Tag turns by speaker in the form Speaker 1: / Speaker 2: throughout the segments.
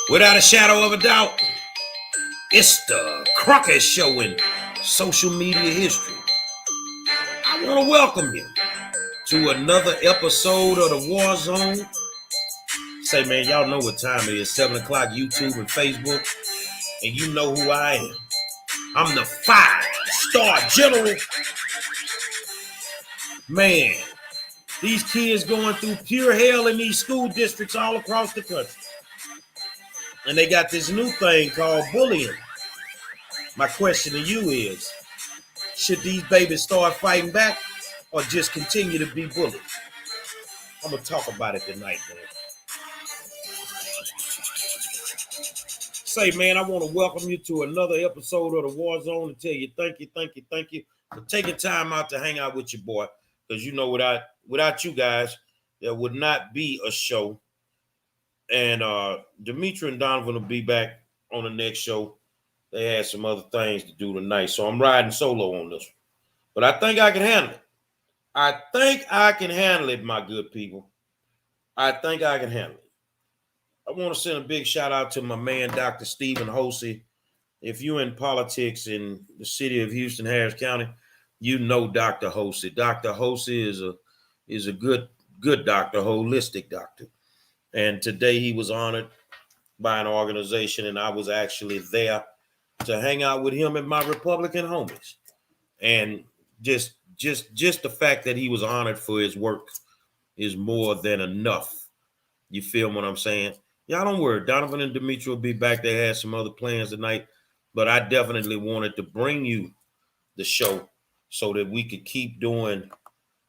Speaker 1: Without a shadow of a doubt, it's the Crockett Show in social media history. I want to welcome you to another episode of the War Zone. Say, man, y'all know what time it is. 7 o'clock, YouTube and Facebook. And you know who I am. I'm the 5-star general. Man, these kids going through pure hell in these school districts all across the country. And they got this new thing called bullying. My question to you is, should these babies start fighting back or just continue to be bullied? I'm going to talk about it tonight, man. Say, man, I want to welcome you to another episode of the War Zone and tell you thank you for taking time out to hang out with your boy. Because you know, without you guys, there would not be a show. And Demetri and Donovan will be back on the next show. They had some other things to do tonight, so I'm riding solo on this one. But I think I can handle it. I think I can handle it, my good people. I think I can handle it. I want to send a big shout out to my man, Dr. Stephen Hosey. If you're in politics in the city of Houston, Harris County, you know Dr. Hosey. Dr. Hosey is a good doctor, holistic doctor. And today he was honored by an organization, and I was actually there to hang out with him and my Republican homies. And just the fact that he was honored for his work is more than enough. You feel what I'm saying? Y'all don't worry. Donovan and Demetri will be back. They had some other plans tonight, but I definitely wanted to bring you the show so that we could keep doing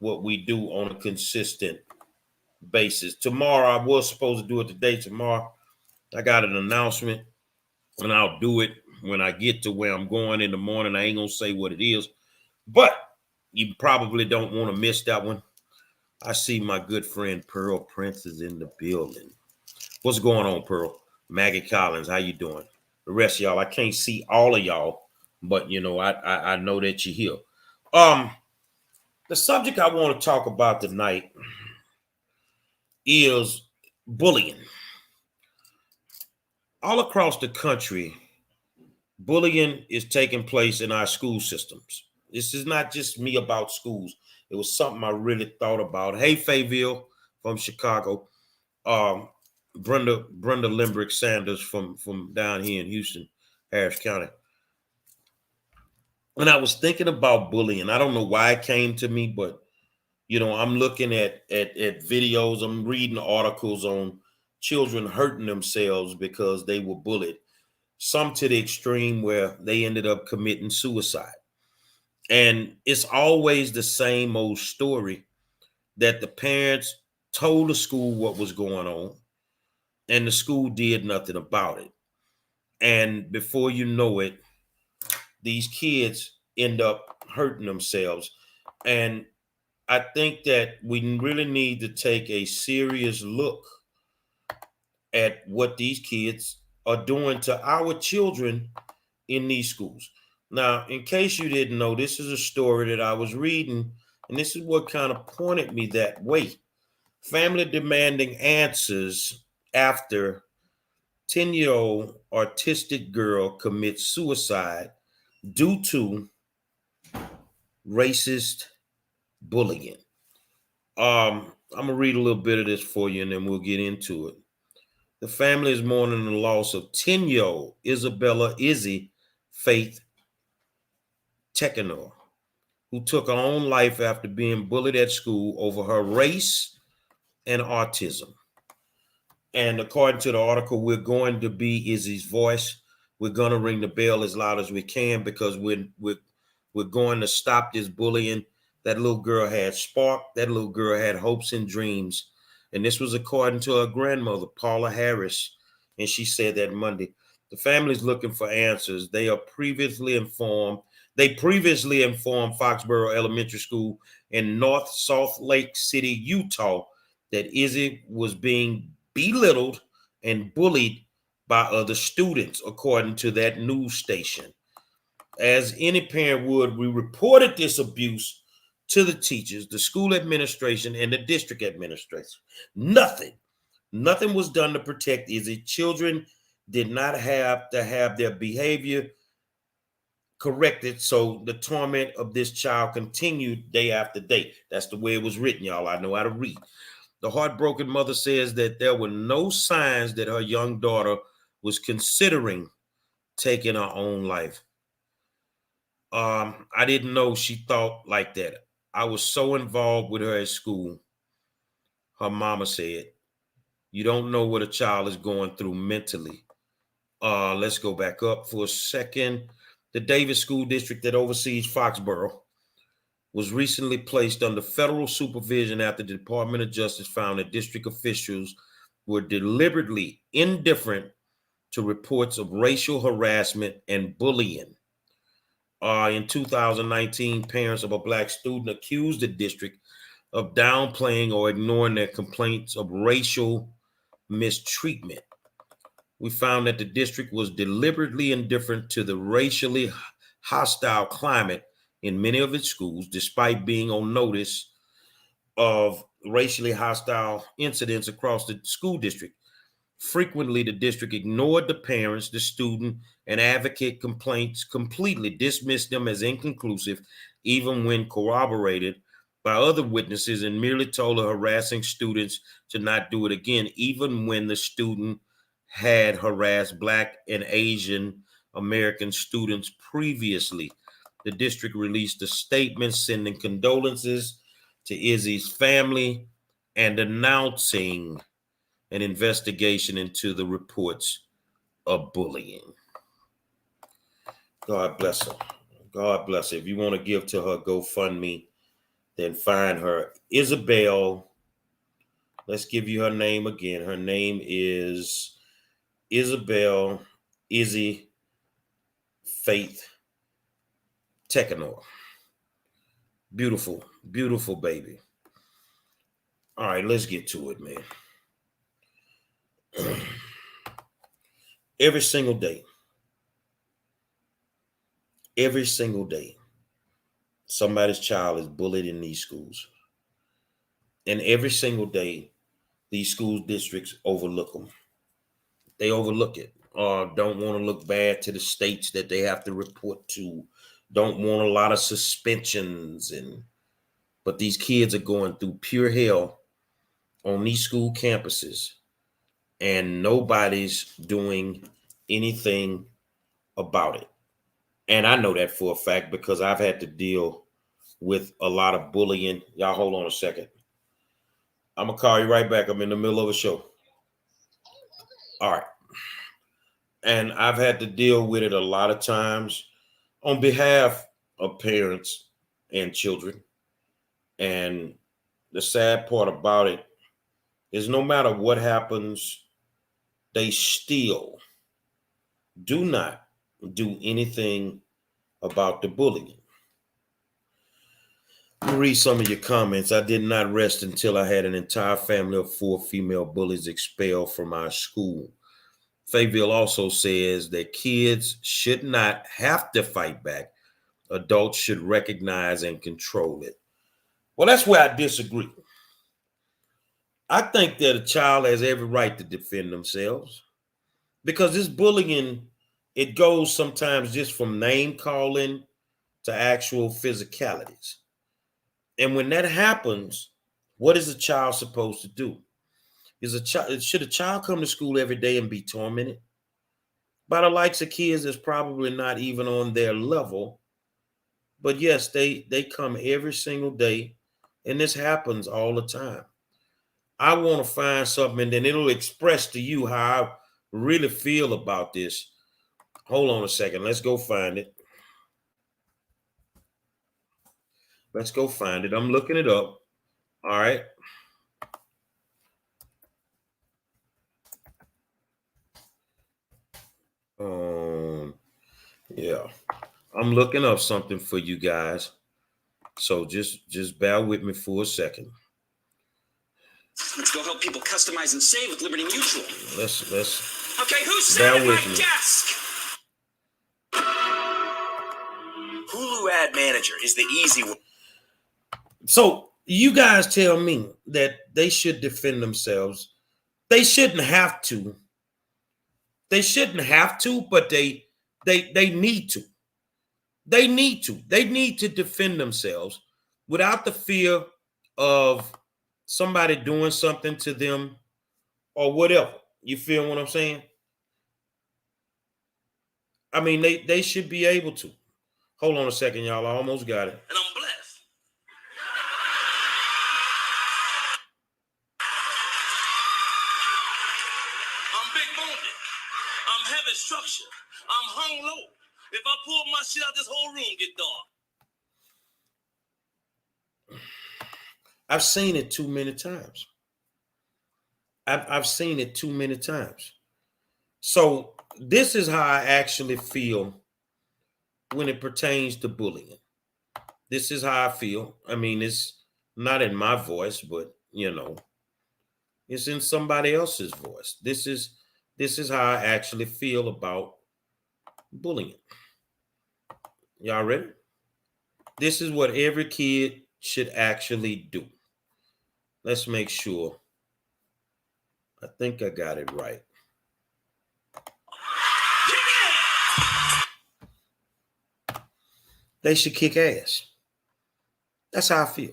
Speaker 1: what we do on a consistent basis. Tomorrow, I was supposed to do it today. Tomorrow, I got an announcement, and I'll do it when I get to where I'm going in the morning. I ain't going to say what it is, but you probably don't want to miss that one. I see my good friend Pearl Prince is in the building. What's going on, Pearl? Maggie Collins, how you doing? The rest of y'all, I can't see all of y'all, but you know, I know that you're here. The subject I want to talk about tonight is bullying. All across the country, bullying is taking place in our school systems. This is not just me about schools. It was something I really thought about. Hey, Fayville from Chicago. Brenda Limbrick Sanders from down here in Houston, Harris County. And I was thinking about bullying. I don't know why it came to me, but you know, I'm looking at videos. I'm reading articles on children hurting themselves because they were bullied. Some to the extreme where they ended up committing suicide. And it's always the same old story that the parents told the school what was going on, and the school did nothing about it. And before you know it, these kids end up hurting themselves. And I think that we really need to take a serious look at what these kids are doing to our children in these schools. Now, in case you didn't know, this is a story that I was reading, and this is what kind of pointed me that way. Family demanding answers after 10-year-old autistic girl commits suicide due to racist bullying. I'm going to read a little bit of this for you, and then we'll get into it. The family is mourning the loss of 10-year-old Isabella Izzy Faith Tekenor, who took her own life after being bullied at school over her race and autism. And according to the article, we're going to be Izzy's voice. We're going to ring the bell as loud as we can because we're going to stop this bullying. That little girl had spark. That little girl had hopes and dreams. And this was according to her grandmother, Paula Harris. And she said that Monday. The family's looking for answers. They previously informed Foxborough Elementary School in North Salt Lake City, Utah, that Izzy was being belittled and bullied by other students, according to that news station. As any parent would, we reported this abuse to the teachers, the school administration, and the district administration. Nothing was done to protect Izzy. Children did not have to have their behavior corrected, so the torment of this child continued day after day. That's the way it was written, y'all. I know how to read. The heartbroken mother says that there were no signs that her young daughter was considering taking her own life. I didn't know she thought like that. I was so involved with her at school. Her mama said, you don't know what a child is going through mentally. Let's go back up for a second. The Davis School District that oversees Foxborough was recently placed under federal supervision after the Department of Justice found that district officials were deliberately indifferent to reports of racial harassment and bullying. In 2019, parents of a Black student accused the district of downplaying or ignoring their complaints of racial mistreatment. We found that the district was deliberately indifferent to the racially hostile climate in many of its schools, despite being on notice of racially hostile incidents across the school district. Frequently, the district ignored the parents, the student, and advocate complaints completely, dismissed them as inconclusive, even when corroborated by other witnesses, and merely told the harassing students to not do it again, even when the student had harassed Black and Asian American students previously. The district released a statement sending condolences to Izzy's family and announcing an investigation into the reports of bullying. God bless her. God bless her. If you want to give to her GoFundMe, then find her. Isabel, let's give you her name again. Her name is Isabel Izzy Faith Tekanor. Beautiful, beautiful baby. All right, let's get to it, man. Every single day, somebody's child is bullied in these schools. And every single day, these school districts overlook them. They overlook it, or don't want to look bad to the states that they have to report to, don't want a lot of suspensions. But these kids are going through pure hell on these school campuses, and nobody's doing anything about it. And I know that for a fact because I've had to deal with a lot of bullying. Y'all hold on a second. I'm going to call you right back. I'm in the middle of a show. All right. And I've had to deal with it a lot of times on behalf of parents and children. And the sad part about it is no matter what happens, they still do not do anything about the bullying. Let me read some of your comments. I did not rest until I had an entire family of 4 female bullies expelled from our school. Fayetteville also says that kids should not have to fight back. Adults should recognize and control it. Well, that's where I disagree. I think that a child has every right to defend themselves because this bullying, it goes sometimes just from name calling to actual physicalities. And when that happens, what is a child supposed to do? Should a child come to school every day and be tormented by the likes of kids that's probably not even on their level? But yes, they come every single day, and this happens all the time. I want to find something, and then it'll express to you how I really feel about this. Hold on a second. Let's go find it. Let's go find it. I'm looking it up. All right. Yeah. I'm looking up something for you guys. So just bear with me for a second.
Speaker 2: Let's go help people customize and save with Liberty Mutual.
Speaker 1: Let's
Speaker 2: Okay, who's sitting at my desk? Hulu Ad Manager is the easy one.
Speaker 1: So you guys tell me that they should defend themselves. They shouldn't have to They shouldn't have to, but they need to. They need to. They need to defend themselves without the fear of somebody doing something to them or whatever. You feel what I'm saying? I mean, they should be able to. Hold on a second, y'all. I almost got it.
Speaker 2: And I'm blessed. I'm big boned. I'm heavy structure. I'm hung low. If I pull my shit out, this whole room get dark.
Speaker 1: I've seen it too many times. I've seen it too many times. So this is how I actually feel when it pertains to bullying. This is how I feel. I mean, it's not in my voice, but it's in somebody else's voice. This is how I actually feel about bullying. Y'all ready? This is what every kid should actually do. Let's make sure. I think I got it right. They should kick ass. That's how I feel.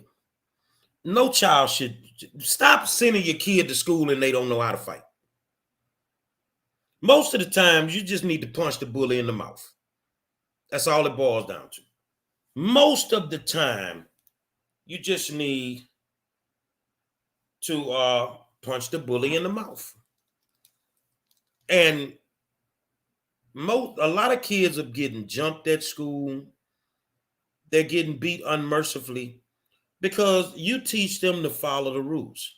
Speaker 1: No child should stop sending your kid to school and they don't know how to fight. Most of the times, you just need to punch the bully in the mouth. That's all it boils down to. Most of the time, you just need to punch the bully in the mouth. And a lot of kids are getting jumped at school. They're getting beat unmercifully because you teach them to follow the rules.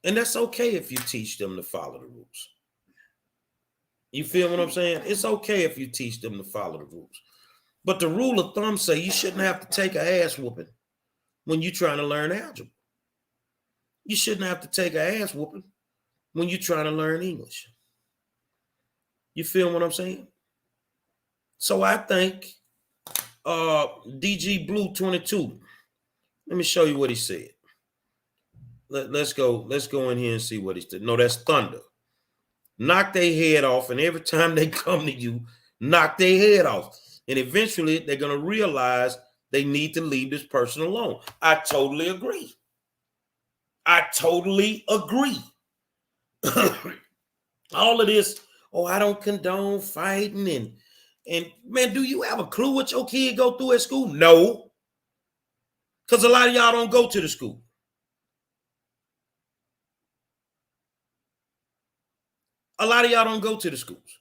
Speaker 1: And that's okay if you teach them to follow the rules. You feel what I'm saying? It's okay if you teach them to follow the rules. But the rule of thumb say you shouldn't have to take an ass whooping when you're trying to learn algebra. You shouldn't have to take an ass whooping when you're trying to learn English. You feel what I'm saying? So I think DG Blue 22. Let me show you what he said. Let's go in here and see what he said. No, that's Thunder. Knock their head off, and every time they come to you, knock their head off. And eventually they're going to realize they need to leave this person alone. I totally agree. All of this, I don't condone fighting. And man, do you have a clue what your kid go through at school? No. Because a lot of y'all don't go to the school. A lot of y'all don't go to the schools.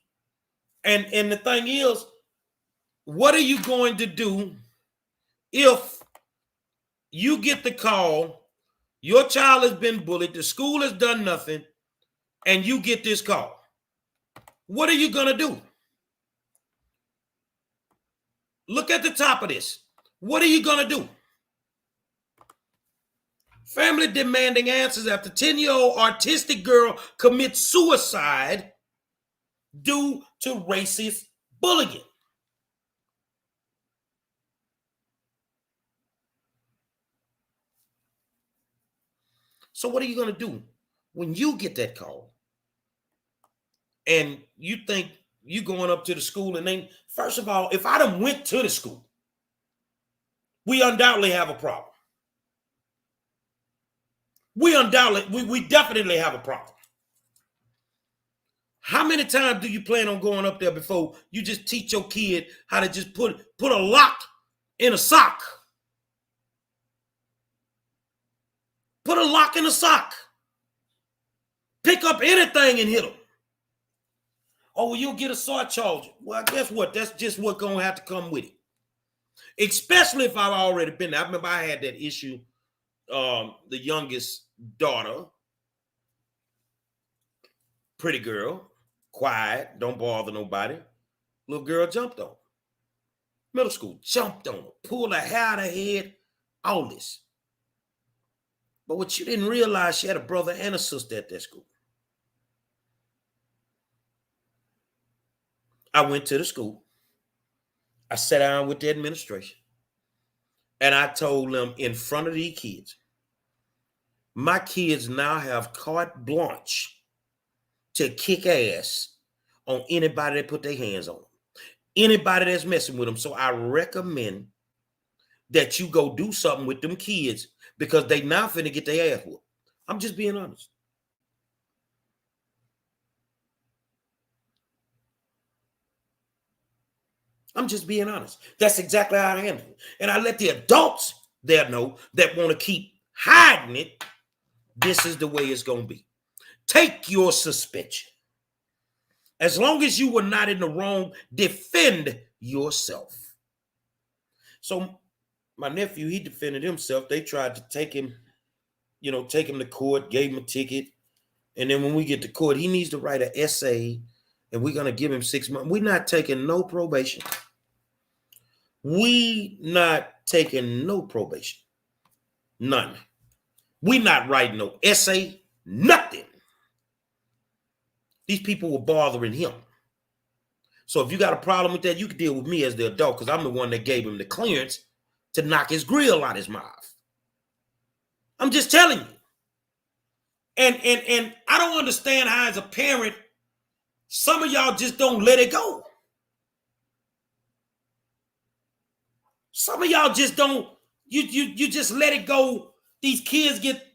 Speaker 1: And the thing is, what are you going to do if you get the call, your child has been bullied, the school has done nothing, and you get this call? What are you going to do? Look at the top of this. What are you going to do? Family demanding answers after 10-year-old autistic girl commits suicide due to racist bullying. So what are you going to do when you get that call and you think you going up to the school? And then, first of all, if I done went to the school, we undoubtedly have a problem. We definitely have a problem. How many times do you plan on going up there before you just teach your kid how to just put a lock in a sock? Put a lock in a sock. Pick up anything and hit them. Oh, well, you'll get a assault charge. Well, guess what? That's just what's going to have to come with it. Especially if I've already been there. I remember I had that issue. The youngest daughter, pretty girl, quiet, don't bother nobody. Little girl jumped on her. Middle school, jumped on her, pulled her hair out of her head, all this. But what you didn't realize, she had a brother and a sister at that school. I went to the school. I sat down with the administration. And I told them in front of these kids, my kids now have carte blanche to kick ass on anybody that put their hands on them, anybody that's messing with them. So I recommend that you go do something with them kids because they now finna get their ass whooped. I'm just being honest. I'm just being honest. That's exactly how I handle it. And I let the adults there know that want to keep hiding it. This is the way it's going to be. Take your suspension. As long as you were not in the wrong, defend yourself. So my nephew, he defended himself. They tried to take him, take him to court, gave him a ticket. And then when we get to court, he needs to write an essay, and we're going to give him 6 months. We're not taking no probation. We not taking no probation. None. We not writing no essay, nothing. These people were bothering him. So if you got a problem with that, you can deal with me as the adult because I'm the one that gave him the clearance to knock his grill out his mouth. I'm just telling you. And I don't understand how as a parent, some of y'all just don't let it go. Some of y'all just don't, you just let it go. These kids get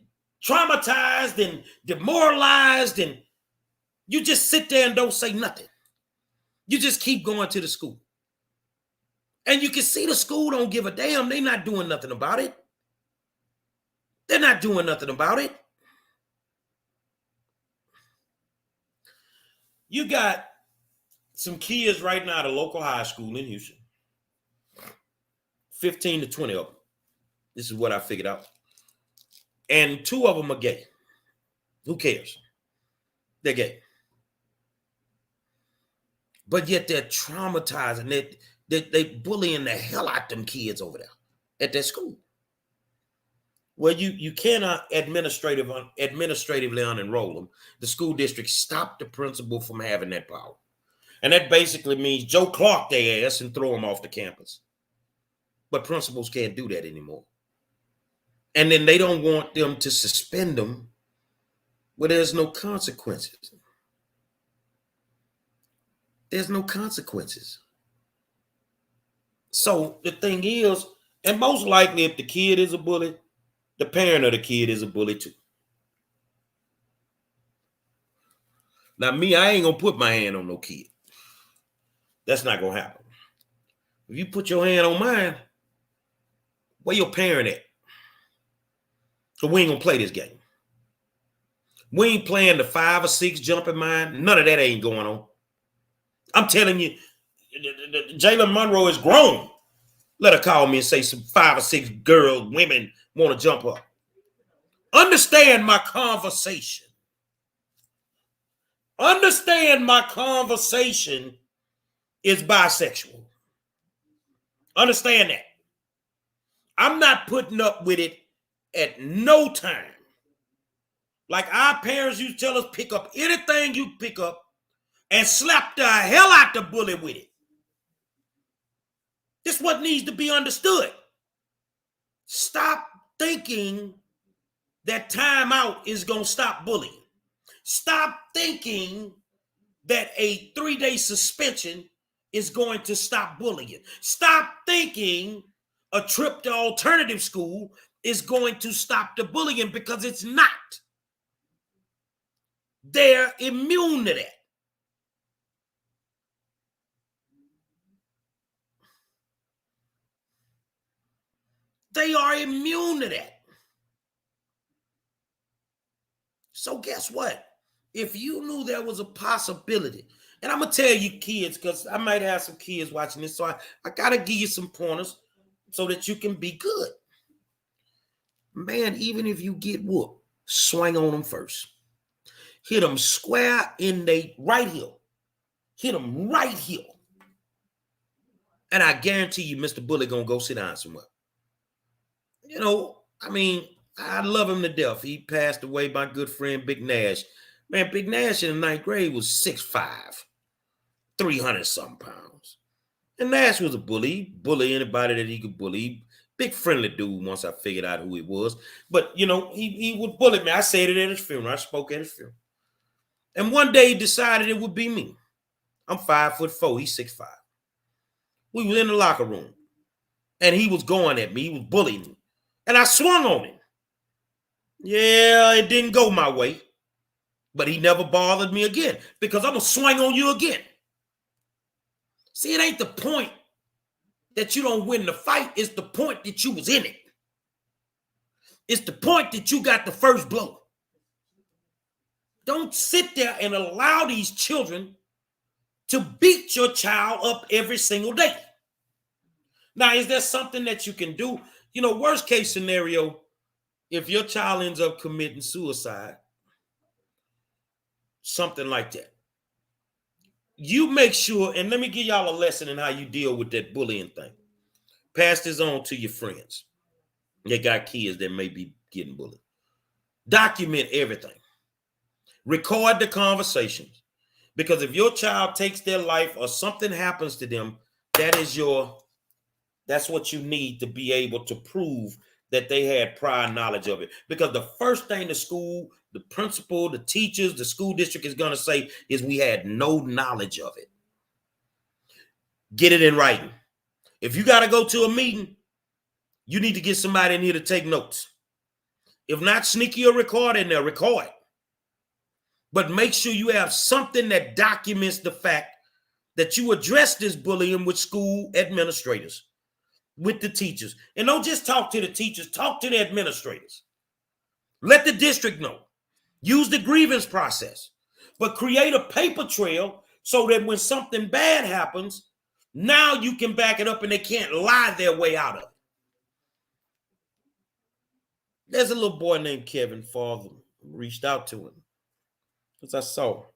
Speaker 1: traumatized and demoralized, and you just sit there and don't say nothing. You just keep going to the school. And you can see the school don't give a damn. They're not doing nothing about it. They're not doing nothing about it. You got some kids right now at a local high school in Houston. 15 to 20 of them. This is what I figured out. And 2 of them are gay. Who cares? They're gay. But yet they're traumatizing. They bullying the hell out them kids over there at that school. Well, you cannot administratively unenroll them. The school district stopped the principal from having that power. And that basically means Joe Clark their ass and throw them off the campus. But principals can't do that anymore. And then they don't want them to suspend them where there's no consequences. There's no consequences. So the thing is, and most likely if the kid is a bully, the parent of the kid is a bully too. Now me, I ain't gonna put my hand on no kid. That's not gonna happen. If you put your hand on mine, where your parent at? So we ain't gonna play this game. We ain't playing the 5 or 6 jumping mine. None of that ain't going on. I'm telling you, Jalen Monroe is grown. Let her call me and say some 5 or 6 girls, women want to jump up. Understand my conversation. Understand my conversation is bisexual. Understand that. I'm not putting up with it at no time. Like our parents used to tell us, pick up anything you pick up and slap the hell out the bully with it. This is what needs to be understood. Stop thinking that time out is going to stop bullying. Stop thinking that a 3-day suspension is going to stop bullying. Stop thinking a trip to alternative school is going to stop the bullying, because it's not. They're immune to that. They are immune to that. So guess what? If you knew there was a possibility, and I'm going to tell you kids, because I might have some kids watching this, so I got to give you some pointers so that you can be good. Man, even if you get whooped, swing on them first. Hit them square in they right heel. Hit them right heel. And I guarantee you, Mr. Bully gonna go sit down somewhere. You know, I mean, I love him to death. He passed away, my good friend, Big Nash. Man, Big Nash in the 9th grade was 6'5", 300-something pounds. And Nash was a bully anybody that he could bully. Big friendly dude once I figured out who he was. But, you know, he would bully me. I said it at his funeral. I spoke at his funeral. And one day he decided it would be me. I'm 5'4". He's 6'5". We was in the locker room, and he was going at me. He was bullying me, and I swung on him. Yeah, it didn't go my way, but he never bothered me again because I'm gonna swing on you again. See, it ain't the point that you don't win the fight. It's the point that you was in it. It's the point that you got the first blow. Don't sit there and allow these children to beat your child up every single day. Now, is there something that you can do? You know, worst case scenario, if your child ends up committing suicide, something like that, you make sure, and let me give y'all a lesson in how you deal with that bullying thing. Pass this on to your friends. They got kids that may be getting bullied. Document everything. Record the conversations. Because if your child takes their life or something happens to them, that's what you need to be able to prove that they had prior knowledge of it. Because the first thing the school, the principal, the teachers, the school district is going to say is we had no knowledge of it. Get it in writing. If you got to go to a meeting, you need to get somebody in here to take notes. If not, sneak your record in there, record. But make sure you have something that documents the fact that you address this bullying with school administrators, with the teachers. And don't just talk to the teachers, talk to the administrators. Let the district know. Use the grievance process. But create a paper trail so that when something bad happens, now you can back it up and they can't lie their way out of it. There's a little boy named Kevin. Father reached out to him because I saw him.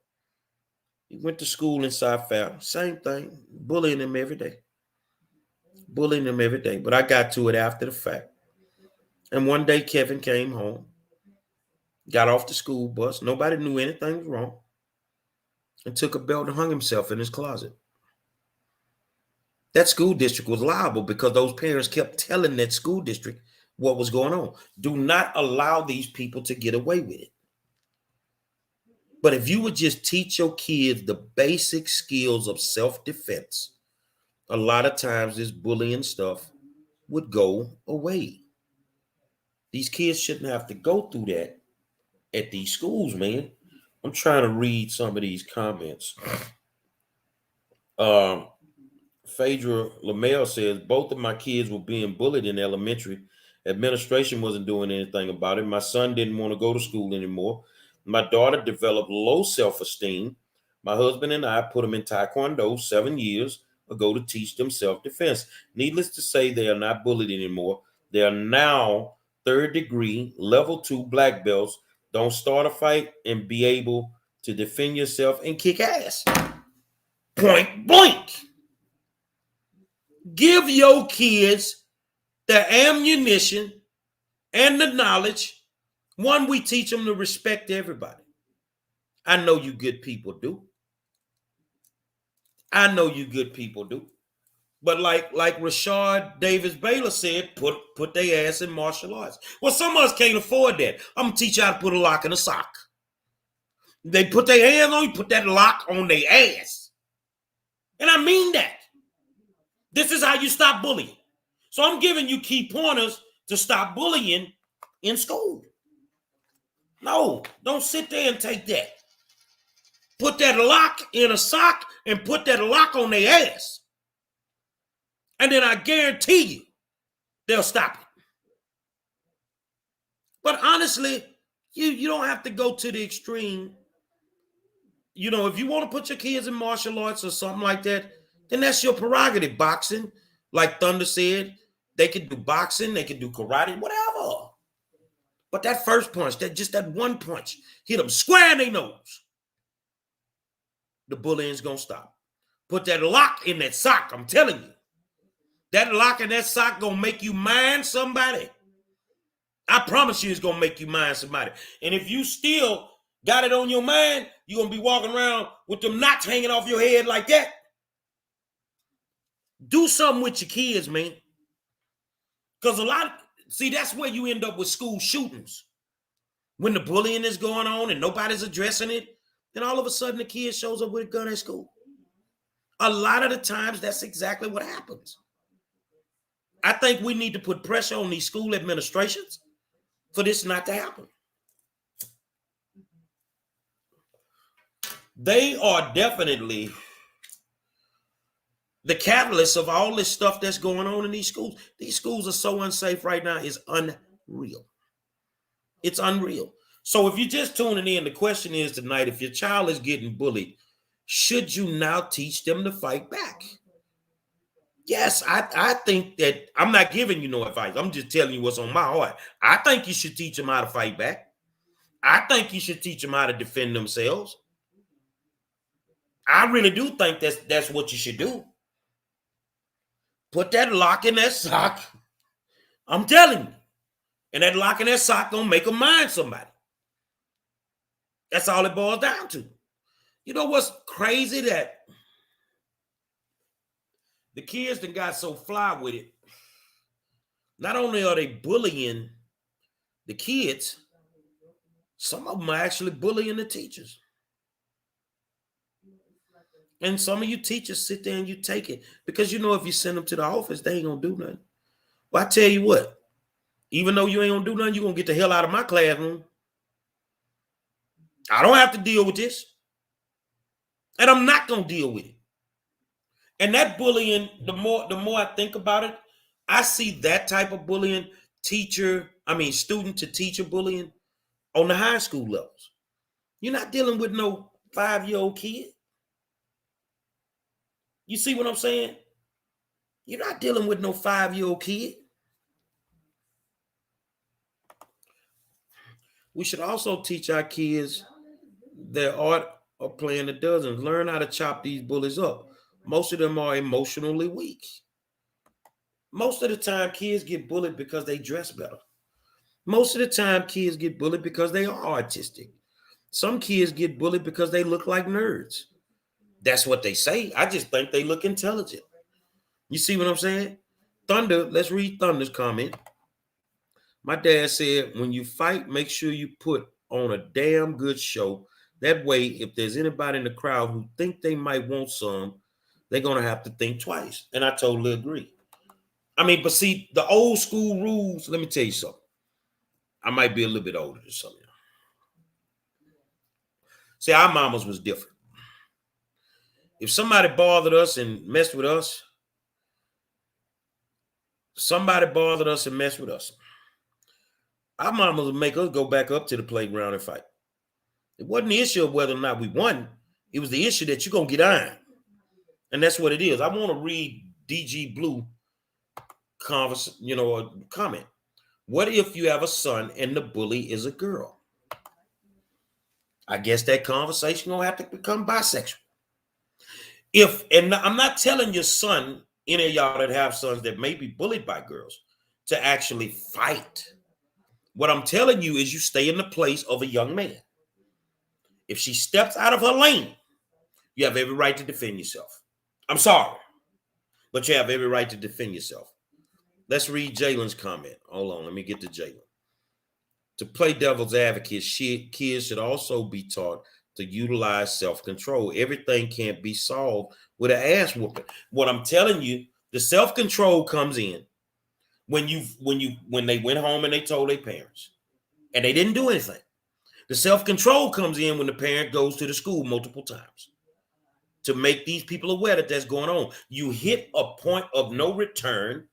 Speaker 1: He went to school in South Falmouth. Same thing. Bullying him every day. Bullying him every day. But I got to it after the fact. And one day Kevin came home, got off the school bus. Nobody knew anything was wrong. And took a belt and hung himself in his closet. That school district was liable because those parents kept telling that school district what was going on. Do not allow these people to get away with it. But if you would just teach your kids the basic skills of self-defense, a lot of times this bullying stuff would go away. These kids shouldn't have to go through that at these schools, man. I'm trying to read some of these comments. Phaedra Lamel says, both of my kids were being bullied in elementary. Administration wasn't doing anything about it. My son didn't want to go to school anymore. My daughter developed low self-esteem. My husband and I put them in Taekwondo 7 years ago to teach them self-defense. Needless to say, they are not bullied anymore. They are now 3rd degree, level 2 black belts. Don't start a fight and be able to defend yourself and kick ass. Point blank. Give your kids the ammunition and the knowledge. One, we teach them to respect everybody. I know you good people do. I know you good people do. But like Rashard Davis Baylor said, put their ass in martial arts. Well, some of us can't afford that. I'm going to teach you how to put a lock in a sock. They put their hands on you, put that lock on their ass. And I mean that. This is how you stop bullying. So I'm giving you key pointers to stop bullying in school. No, don't sit there and take that. Put that lock in a sock and put that lock on their ass. And then I guarantee you, they'll stop it. But honestly, you don't have to go to the extreme. You know, if you want to put your kids in martial arts or something like that, then that's your prerogative. Boxing, like Thunder said, they could do boxing, they could do karate, whatever. But that first punch, that one punch, hit them square in their nose. The bullying's gonna stop. Put that lock in that sock, I'm telling you. That lock in that sock gonna make you mind somebody. I promise you it's gonna make you mind somebody. And if you still got it on your mind, you're gonna be walking around with them knots hanging off your head like that. Do something with your kids, man. Because that's where you end up with school shootings. When the bullying is going on and nobody's addressing it, then all of a sudden the kid shows up with a gun at school. A lot of the times, that's exactly what happens. I think we need to put pressure on these school administrations for this not to happen. They are definitely the catalyst of all this stuff that's going on in these schools. These schools are so unsafe right now. It's unreal. It's unreal. So if you're just tuning in, the question is tonight, if your child is getting bullied, should you now teach them to fight back? Yes, I think that I'm not giving you no advice. I'm just telling you what's on my heart. I think you should teach them how to fight back. I think you should teach them how to defend themselves. I really do think that's what you should do. Put that lock in that sock. I'm telling you. And that lock in that sock gonna make them mind somebody. That's all it boils down to. You know what's crazy? That the kids that got so fly with it. Not only are they bullying the kids, some of them are actually bullying the teachers. And some of you teachers sit there and you take it. Because you know if you send them to the office, they ain't gonna do nothing. Well, I tell you what, even though you ain't gonna do nothing, you're gonna get the hell out of my classroom. I don't have to deal with this. And I'm not gonna deal with it. And that bullying, the more I think about it, I see that type of bullying, student to teacher bullying on the high school levels. You're not dealing with no 5-year-old kid. You see what I'm saying? You're not dealing with no 5-year-old kid. We should also teach our kids their art of playing the dozens. Learn how to chop these bullies up. Most of them are emotionally weak. Most of the time, kids get bullied because they dress better. Most of the time, kids get bullied because they are artistic. Some kids get bullied because they look like nerds. That's what they say. I just think they look intelligent. You see what I'm saying? Thunder, let's read Thunder's comment. My dad said, when you fight, make sure you put on a damn good show. That way, if there's anybody in the crowd who think they might want some, they're going to have to think twice. And I totally agree. But see, the old school rules, let me tell you something. I might be a little bit older than some of y'all. See, our mamas was different. If somebody bothered us and messed with us, our mamas would make us go back up to the playground and fight. It wasn't the issue of whether or not we won. It was the issue that you're going to get iron. And that's what it is. I want to read DG Blue comment. What if you have a son and the bully is a girl? I guess that conversation gonna have to become bisexual. And I'm not telling your son, any of y'all that have sons that may be bullied by girls, to actually fight. What I'm telling you is you stay in the place of a young man. If she steps out of her lane, you have every right to defend yourself. I'm sorry, but you have every right to defend yourself. Let's read Jalen's comment. Hold on, let me get to Jalen. To play devil's advocate, kids should also be taught to utilize self-control. Everything can't be solved with an ass whooping. What I'm telling you, the self-control comes in when they went home and they told their parents and they didn't do anything. The self-control comes in when the parent goes to the school multiple times to make these people aware that that's going on. You hit a point of no return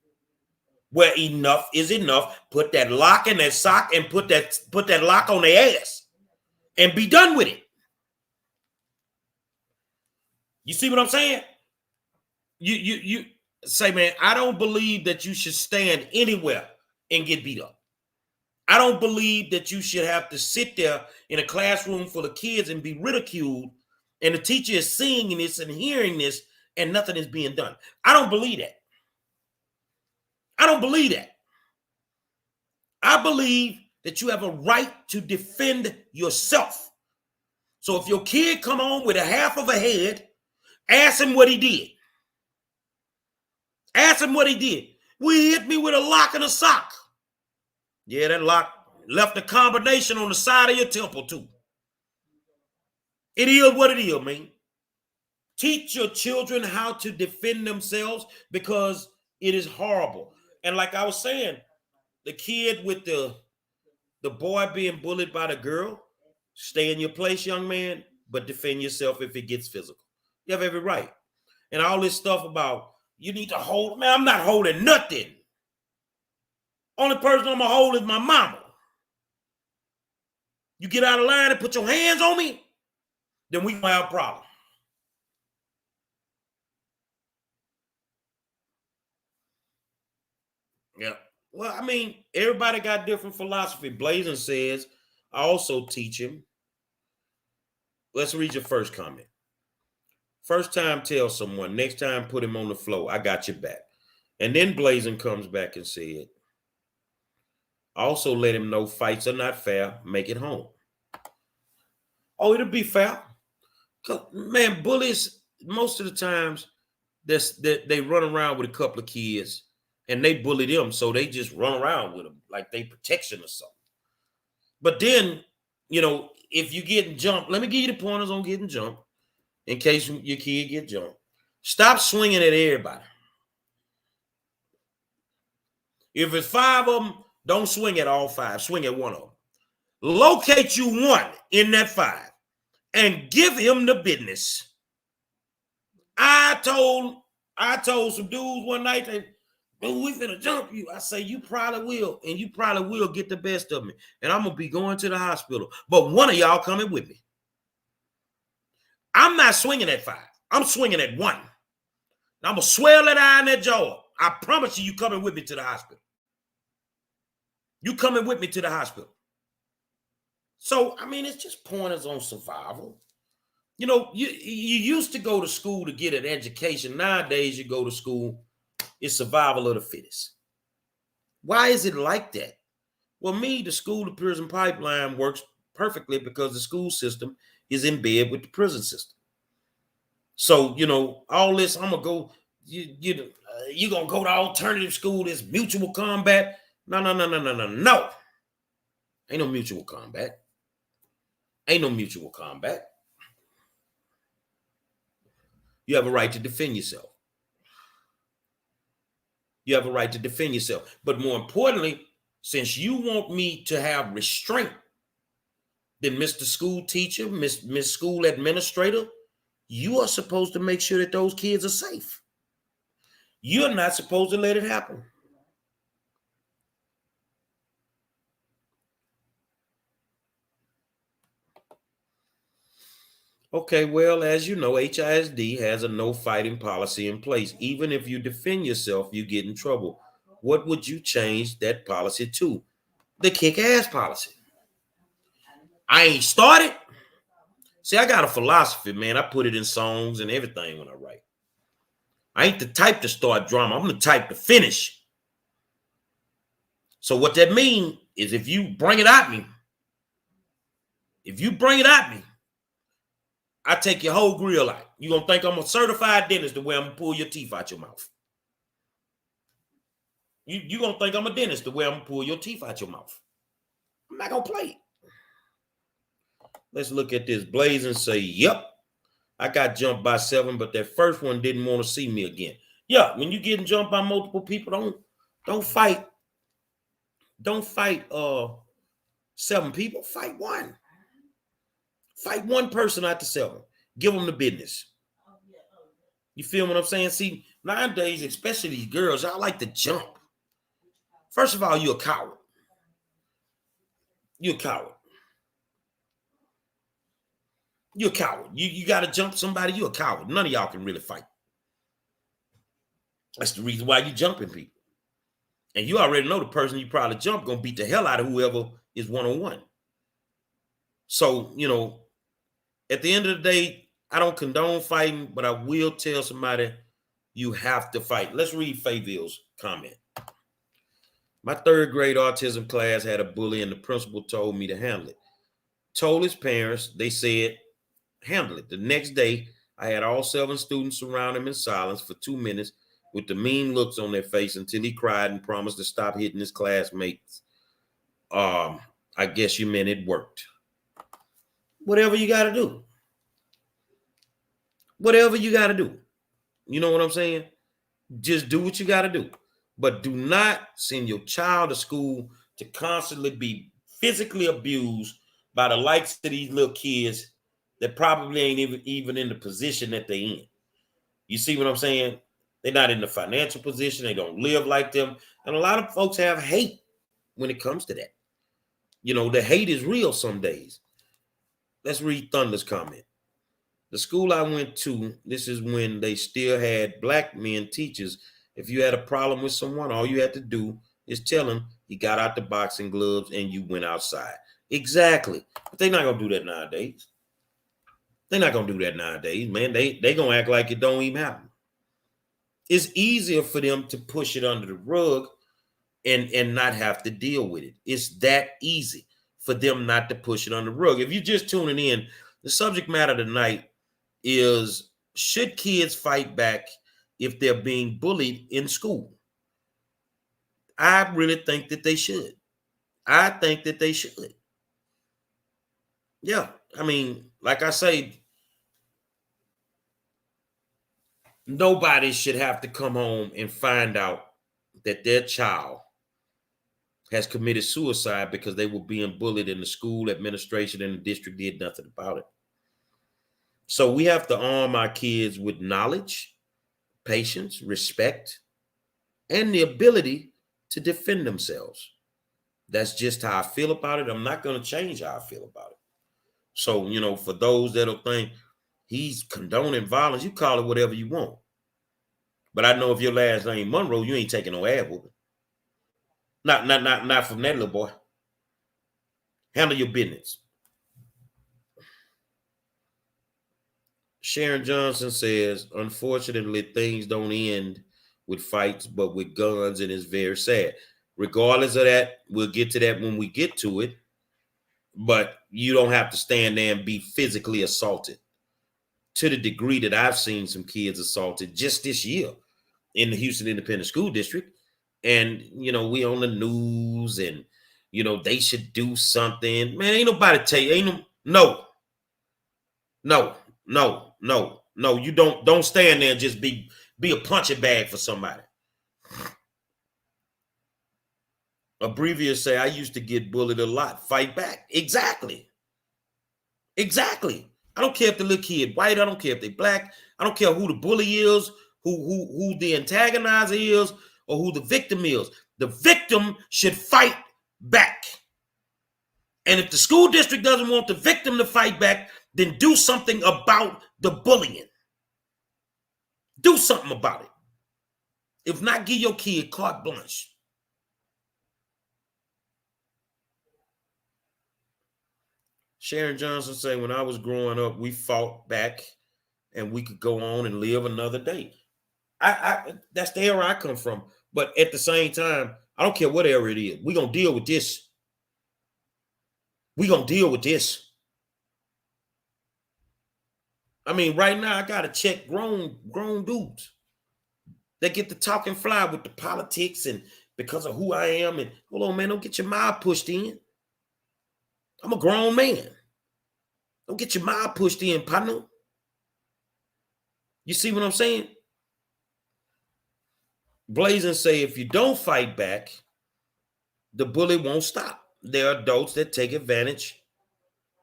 Speaker 1: where enough is enough. Put that lock in that sock and put that lock on their ass and be done with it. You see what I'm saying? You say, man, I don't believe that you should stand anywhere and get beat up. I don't believe that you should have to sit there in a classroom full of kids and be ridiculed and the teacher is seeing this and hearing this and nothing is being done. I don't believe that. I don't believe that. I believe that you have a right to defend yourself. So if your kid come on with a half of a head, ask him what he did. Ask him what he did. Well, he hit me with a lock and a sock. Yeah, that lock left a combination on the side of your temple too. It is what it is, man. Teach your children how to defend themselves because it is horrible. And like I was saying, the kid with the boy being bullied by the girl, stay in your place, young man, but defend yourself if it gets physical. You have every right. And all this stuff about you need to hold, man, I'm not holding nothing. Only person I'm gonna hold is my mama. You get out of line and put your hands on me, then we gonna have a problem. Yeah. Well, I mean, everybody got different philosophy. Blazing says, I also teach him. Let's read your first comment. First time, tell someone. Next time, put him on the floor. I got your back. And then Blazing comes back and said, also let him know fights are not fair. Make it home. Oh, it'll be fair. Man, bullies, most of the times, they run around with a couple of kids and they bully them. So they just run around with them like they protection or something. But then, if you getting jumped, let me give you the pointers on getting jumped in case your kid get jumped. Stop swinging at everybody. If it's 5 of them, don't swing at all 5. Swing at one of them. Locate you one in that 5 and give him the business. I told some dudes one night, dude, we finna jump you. I say, you probably will, and you probably will get the best of me. And I'm gonna be going to the hospital. But one of y'all coming with me. I'm not swinging at 5. I'm swinging at 1. I'm gonna swell that eye in that jaw. I promise you coming with me to the hospital. You coming with me to the hospital. So, I mean, it's just pointers on survival. You used to go to school to get an education. Nowadays, you go to school, it's survival of the fittest. Why is it like that? Well, the school to prison pipeline works perfectly because the school system is in bed with the prison system. So, all this, I'm going to go, you're going to go to alternative school, this mutual combat. No. Ain't no mutual combat. Ain't no mutual combat. You have a right to defend yourself. You have a right to defend yourself. But more importantly, since you want me to have restraint, then Mr. School Teacher, Miss School Administrator, you are supposed to make sure that those kids are safe. You're not supposed to let it happen. Okay, well, as you know, HISD has a no fighting policy in place. Even if you defend yourself, you get in trouble. What would you change that policy to? The kick-ass policy. I ain't started. See, I got a philosophy, man. I put it in songs and everything when I write. I ain't the type to start drama. I'm the type to finish. So what that means is if you bring it at me, I take your whole grill out. You're going to think I'm a certified dentist the way I'm going to pull your teeth out your mouth. You're going to think I'm a dentist the way I'm going to pull your teeth out your mouth. I'm not going to play it. Let's look at this. Blaze and say, yep, I got jumped by 7, but that first one didn't want to see me again. Yeah, when you're getting jumped by multiple people, don't fight. Don't fight 7 people. Fight 1. Fight 1 person out the 7. Give them the business. You feel what I'm saying? See, nowadays, especially these girls, y'all like to jump. First of all, you're a coward. You're a coward. You're a coward. You got to jump somebody. You're a coward. None of y'all can really fight. That's the reason why you jumping people. And you already know the person you probably jump going to beat the hell out of whoever is one-on-one. So, at the end of the day, I don't condone fighting, but I will tell somebody you have to fight. Let's read Fayville's comment. My 3rd grade autism class had a bully and the principal told me to handle it. Told his parents, they said, handle it. The next day, I had all 7 students surround him in silence for 2 minutes with the mean looks on their face until he cried and promised to stop hitting his classmates. I guess you meant it worked. Whatever you got to do. Whatever you got to do. You know what I'm saying? Just do what you got to do. But do not send your child to school to constantly be physically abused by the likes of these little kids that probably ain't even in the position that they in. You see what I'm saying? They're not in the financial position. They don't live like them. And a lot of folks have hate when it comes to that. You know, the hate is real some days. Let's read Thunder's comment. The school I went to, this is when they still had black men teachers. If you had a problem with someone, all you had to do is tell them you got out the boxing gloves and you went outside. Exactly. But they're not going to do that nowadays. They're not going to do that nowadays, man. They going to act like it don't even happen. It's easier for them to push it under the rug and not have to deal with it. It's that easy for them not to push it on the rug. If you're just tuning in, the subject matter tonight is, should kids fight back if they're being bullied in school? I really think that they should. I think that they should. Yeah. I mean, like I say, nobody should have to come home and find out that their child has committed suicide because they were being bullied and the school administration and the district did nothing about it. So we have to arm our kids with knowledge, patience, respect, and the ability to defend themselves. That's just how I feel about it. I'm not going to change how I feel about it. So, you know, for those that'll think he's condoning violence, you call it whatever you want. But I know if your last name Monroe, you ain't taking no ad whooping. Not from that little boy. Handle your business. Sharon Johnson says, unfortunately, things don't end with fights, but with guns, and it's very sad. Regardless of that, we'll get to that when we get to it. But you don't have to stand there and be physically assaulted to the degree that I've seen some kids assaulted just this year in the Houston Independent School District. And, you know, we on the news and, you know, they should do something. Man, ain't nobody tell you. No. You don't stand there and just be a punching bag for somebody. Abbreviators say, I used to get bullied a lot. Fight back. Exactly. I don't care if the little kid white. I don't care if they black. I don't care who the bully is, who the antagonizer is, or who the victim is. The victim should fight back. And if the school district doesn't want the victim to fight back, then do something about the bullying. Do something about it. If not, give your kid carte blanche. Sharon Johnson say, when I was growing up, we fought back and we could go on and live another day. That's the era I come from. But at the same time, I don't care what era it is. We're going to deal with this. We're going to deal with this. I mean, right now, I got to check grown dudes. They get to talk and fly with the politics and because of who I am. And hold on, man, don't get your mouth pushed in. I'm a grown man. Don't get your mouth pushed in, partner. You see what I'm saying? Blazing say, if you don't fight back, the bully won't stop. There are adults that take advantage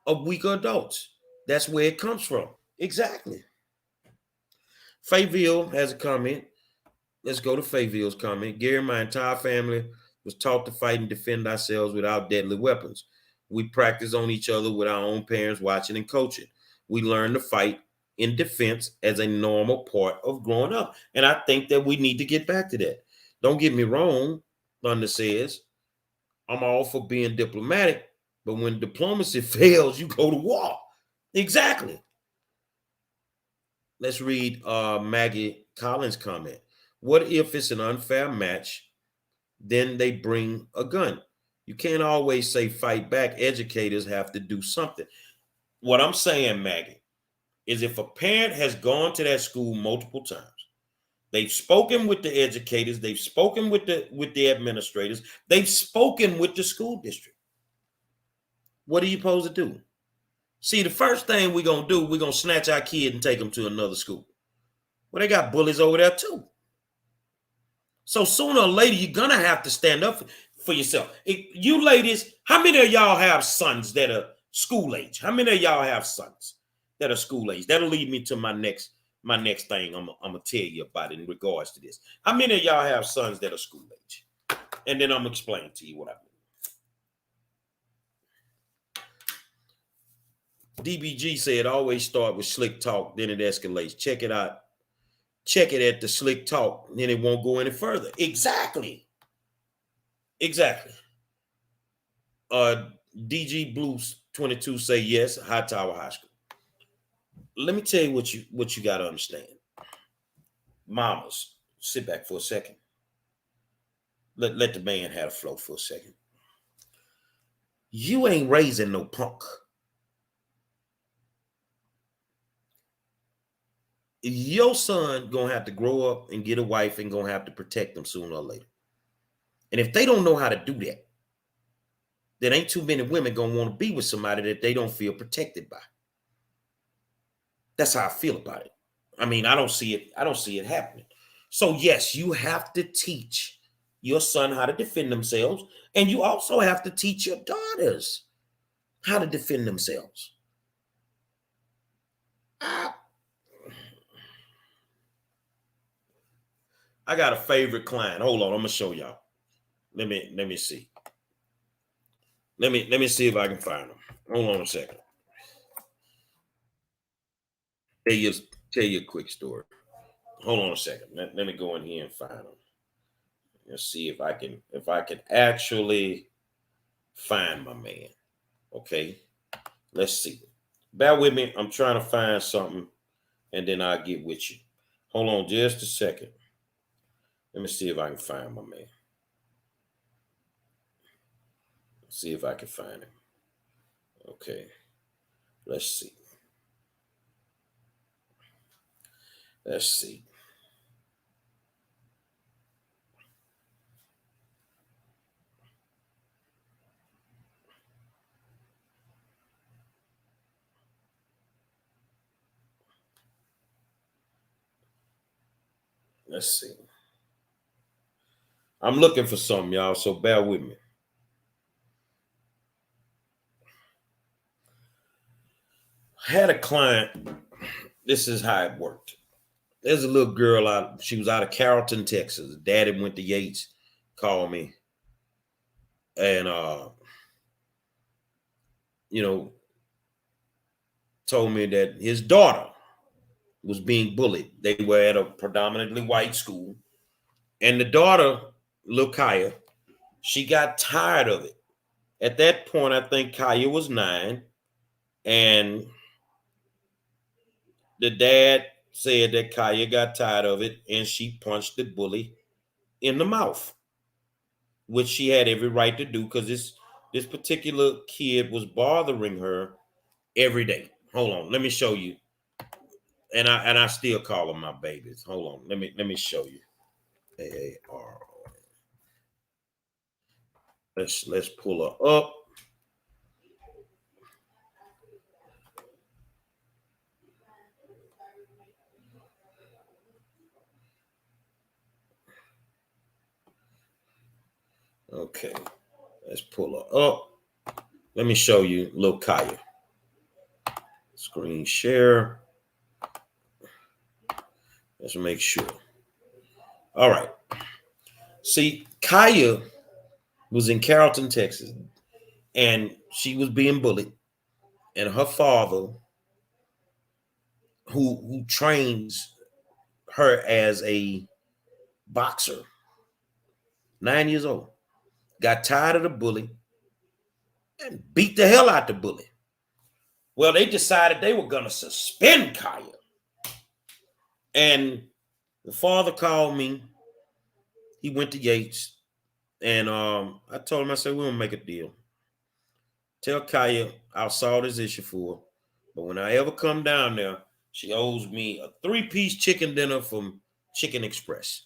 Speaker 1: of weaker adults. That's where it comes from. Exactly. Fayville has a comment. Let's go to Fayville's comment. Gary, my entire family was taught to fight and defend ourselves without deadly weapons. We practice on each other with our own parents watching and coaching. We learn to fight in defense as a normal part of growing up. And I think that we need to get back to that. Don't get me wrong, Thunder says. I'm all for being diplomatic, but when diplomacy fails, you go to war. Exactly. Let's read Maggie Collins' comment. What if it's an unfair match? Then they bring a gun. You can't always say fight back. Educators have to do something. What I'm saying, Maggie, is if a parent has gone to that school multiple times, they've spoken with the educators, they've spoken with the administrators, they've spoken with the school district. What are you supposed to do? See, the first thing we're going to do, we're going to snatch our kid and take them to another school. Well, they got bullies over there too. So sooner or later, you're going to have to stand up for yourself. You ladies, how many of y'all have sons that are school age? How many of y'all have sons that are school age? That'll lead me to my next thing I'm going to tell you about in regards to this. How many of y'all have sons that are school age? And then I'm going to explain to you what I mean. DBG said, always start with slick talk, then it escalates. Check it out. Check it at the slick talk, then it won't go any further. Exactly. DG Blues 22 say yes, Hightower High School. Let me tell you what you got to understand. Mamas, sit back for a second. Let the man have a flow for a second. You ain't raising no punk. Your son gonna have to grow up and get a wife and gonna have to protect them sooner or later. And if they don't know how to do that, then ain't too many women gonna want to be with somebody that they don't feel protected by. That's how I feel about it. I mean, I don't see it happening. So yes, you have to teach your son how to defend themselves, and you also have to teach your daughters how to defend themselves. I got a favorite client. Hold on, I'm gonna show y'all. Let me see. Let me see if I can find them. Hold on a second. Tell you a quick story. Hold on a second. Let me go in here and find them. Let's see if I can actually find my man. Okay. Let's see. Bear with me. I'm trying to find something, and then I'll get with you. Hold on just a second. Let me see if I can find my man. See if I can find him. Okay. Let's see. Let's see. Let's see. I'm looking for something, y'all, so bear with me. I had a client. This is how it worked. There's a little girl out. She was out of Carrollton, Texas. Daddy went to Yates, called me, and told me that his daughter was being bullied. They were at a predominantly white school, and the daughter, little Kaya, she got tired of it. At that point, I think Kaya was 9, and the dad said that Kaya got tired of it, and she punched the bully in the mouth, which she had every right to do because this particular kid was bothering her every day. Hold on, let me show you. And I still call them my babies. Hold on, let me show you. AAR. Let's pull her up. Okay, let's pull her up. Let me show you little Kaya. Screen share. Let's make sure. All right. See, Kaya was in Carrollton, Texas, and she was being bullied. And her father, who trains her as a boxer, 9 years old, got tired of the bully and beat the hell out the bully. Well, they decided they were going to suspend Kaya. And the father called me. He went to Yates. And I told him, I said, we're going to make a deal. Tell Kaya I'll solve this issue for her. But when I ever come down there, she owes me a 3-piece chicken dinner from Chicken Express.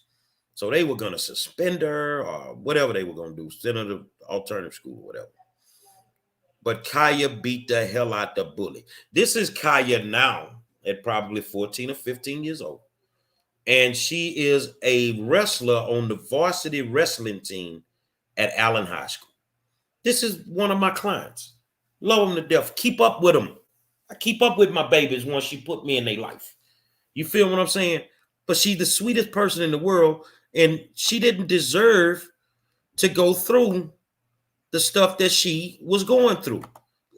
Speaker 1: So they were going to suspend her or whatever they were going to do, send her to alternative school or whatever. but Kaya beat the hell out the bully. This is Kaya now at probably 14 or 15 years old. And she is a wrestler on the varsity wrestling team at Allen High School. This is one of my clients. Love them to death. Keep up with them. I keep up with my babies once she put me in their life. You feel what I'm saying? But she's the sweetest person in the world, and she didn't deserve to go through the stuff that she was going through.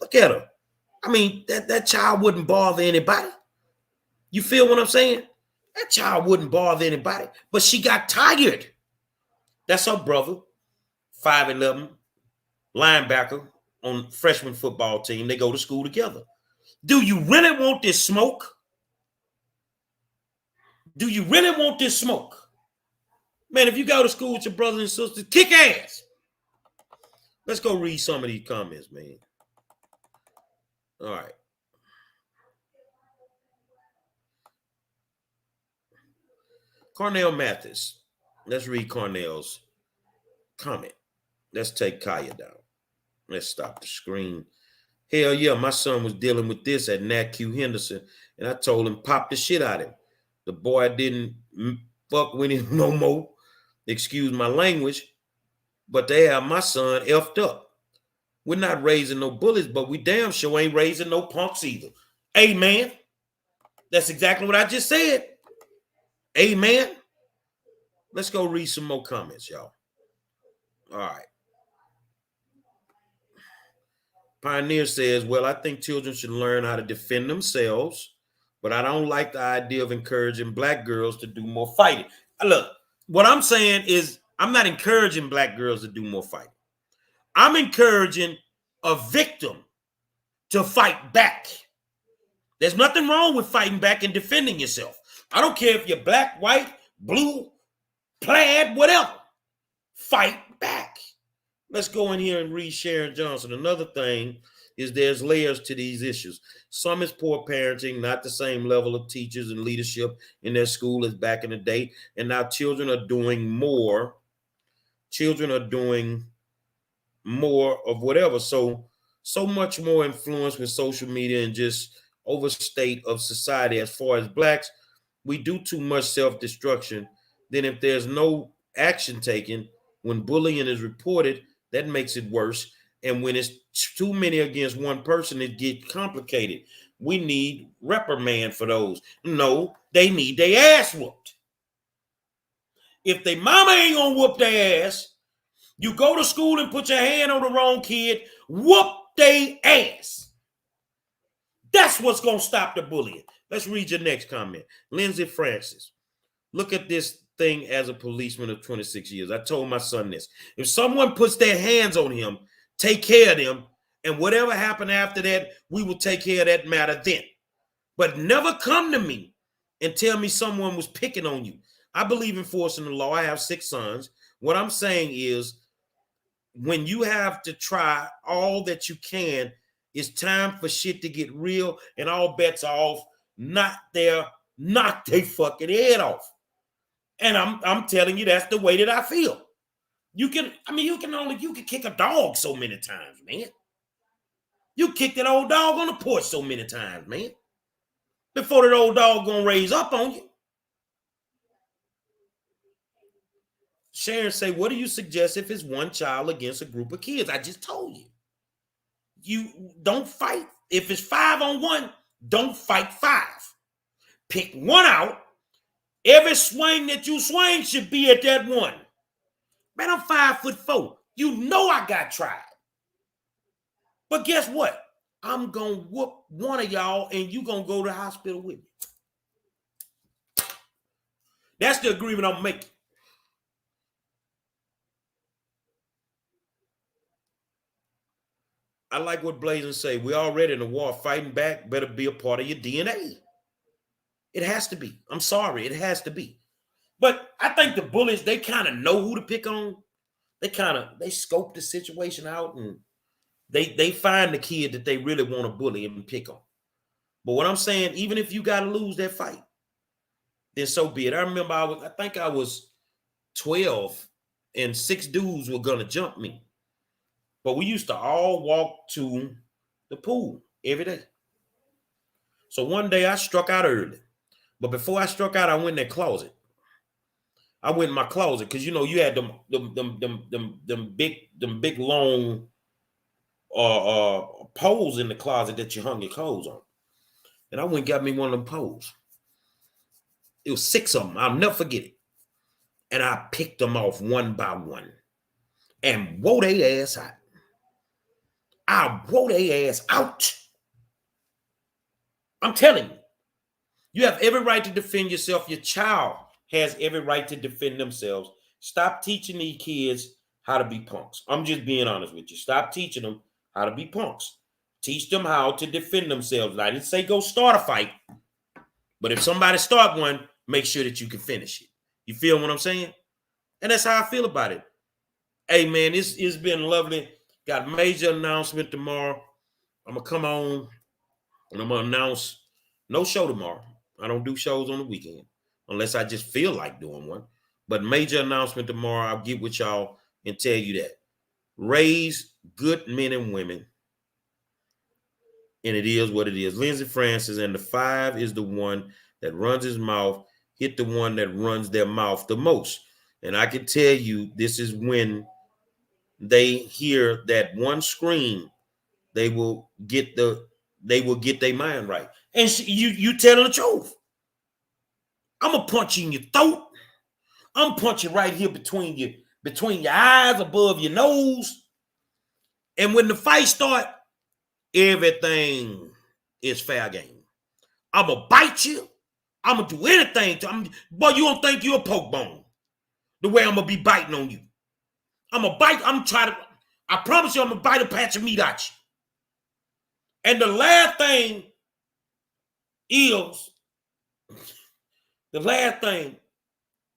Speaker 1: Look at her. I mean, that child wouldn't bother anybody. You feel what I'm saying? That child wouldn't bother anybody, but she got tired. That's her brother, 5'11", linebacker on freshman football team. They go to school together. Do you really want this smoke? Do you really want this smoke? Man, if you go to school with your brothers and sisters, kick ass. Let's go read some of these comments, man. All right. Cornell Mathis. Let's read Cornell's comment. Let's take Kaya down. Let's stop the screen. Hell yeah, my son was dealing with this at Nat Q Henderson, and I told him, pop the shit out of him. The boy didn't fuck with him no more. Excuse my language, but they have my son effed up. We're not raising no bullies, but we damn sure ain't raising no punks either. Amen. That's exactly what I just said. Amen. Let's go read some more comments, y'all. All right. Pioneer says, well, I think children should learn how to defend themselves, but I don't like the idea of encouraging black girls to do more fighting. Look, what I'm saying is I'm not encouraging black girls to do more fighting. I'm encouraging a victim to fight back. There's nothing wrong with fighting back and defending yourself. I don't care if you're black, white, blue, plaid, whatever. Fight back. Let's go in here and read Sharon Johnson. Another thing is there's layers to these issues. Some is poor parenting, not the same level of teachers and leadership in their school as back in the day. And now children are doing more. Children are doing more of whatever. So much more influence with social media and just overstate of society. As far as blacks, we do too much self-destruction. Then if there's no action taken, when bullying is reported, that makes it worse. And when it's too many against one person, it gets complicated. We need reprimand for those. No, they need their ass whooped. If their mama ain't gonna whoop their ass, you go to school and put your hand on the wrong kid, whoop their ass. That's what's gonna stop the bullying. Let's read your next comment. Lindsay Francis. Look at this thing as a policeman of 26 years. I told my son this. If someone puts their hands on him, take care of them, and whatever happened after that, we will take care of that matter then. But never come to me and tell me someone was picking on you. I believe in enforcing the law. I have 6 sons. What I'm saying is, when you have to try all that you can, it's time for shit to get real and all bets are off. Knock their fucking head off. And I'm telling you, that's the way that I feel. You can kick a dog so many times, man. You kick that old dog on the porch so many times, man. Before that old dog gonna raise up on you. Sharon say, what do you suggest if it's one child against a group of kids? I just told you. You don't fight. If it's 5-on-1, don't fight 5. Pick one out. Every swing that you swing should be at that one. Man, I'm 5'4". You know I got tried. But guess what? I'm going to whoop one of y'all and you going to go to the hospital with me. That's the agreement I'm making. I like what Blazing say. We already in a war. Fighting back better be a part of your DNA. It has to be. I'm sorry. It has to be. But I think the bullies, they kind of know who to pick on. They scope the situation out and they find the kid that they really want to bully and pick on. But what I'm saying, even if you got to lose that fight, then so be it. I remember I think I was 12 and 6 dudes were going to jump me. But we used to all walk to the pool every day. So one day I struck out early. But before I struck out, I went in that closet. I went in my closet because you know you had them big long poles in the closet that you hung your clothes on. And I went and got me one of them poles. It was 6 of them. I'll never forget it. And I picked them off one by one and wore their ass out. I wore their ass out. I'm telling you, you have every right to defend yourself. Your child has every right to defend themselves. Stop teaching these kids how to be punks. I'm just being honest with you. Stop teaching them how to be punks. Teach them how to defend themselves. I didn't say go start a fight, but if somebody start one, make sure that you can finish it. You feel what I'm saying? And that's how I feel about it. Hey, man, it's been lovely. Got a major announcement tomorrow. I'm going to come on and I'm going to announce no show tomorrow. I don't do shows on the weekend unless I just feel like doing one. But major announcement tomorrow. I'll get with y'all and tell you that. Raise good men and women. And it is what it is. Lindsey Francis, and the 5 is the one that runs his mouth, hit the one that runs their mouth the most. And I can tell you, this is when they hear that one scream, they will get their mind right. And you telling the truth. I'm gonna punch you in your throat. I'm punching right here between your eyes, above your nose. And when the fight start, everything is fair game. I'm gonna bite you. I'm gonna do anything boy, you don't think you're a poke bone the way I'm gonna be biting on you. I'm gonna bite. I promise you, I'm gonna bite a patch of meat at you. And the last thing is,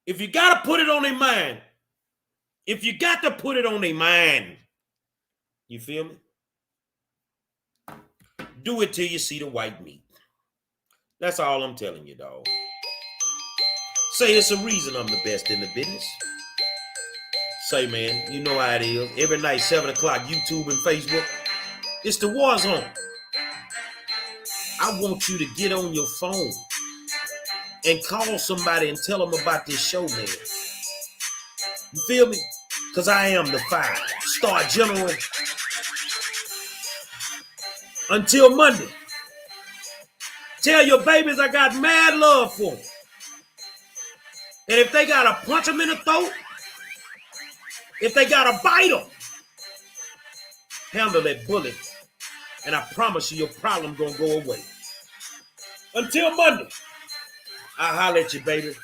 Speaker 1: if you gotta put it on their mind, you feel me? Do it till you see the white meat. That's all I'm telling you, dog. Say it's a reason I'm the best in the business. Say, man, you know how it is. Every night, 7 o'clock, YouTube and Facebook. It's the war zone. I want you to get on your phone and call somebody and tell them about this show, man. You feel me? Because I am the 5-star general. Until Monday, tell your babies I got mad love for them. And if they got to punch them in the throat, if they got to bite them, handle that bullet. And I promise you, your problem going to go away. Until Monday, I'll holler at you, baby.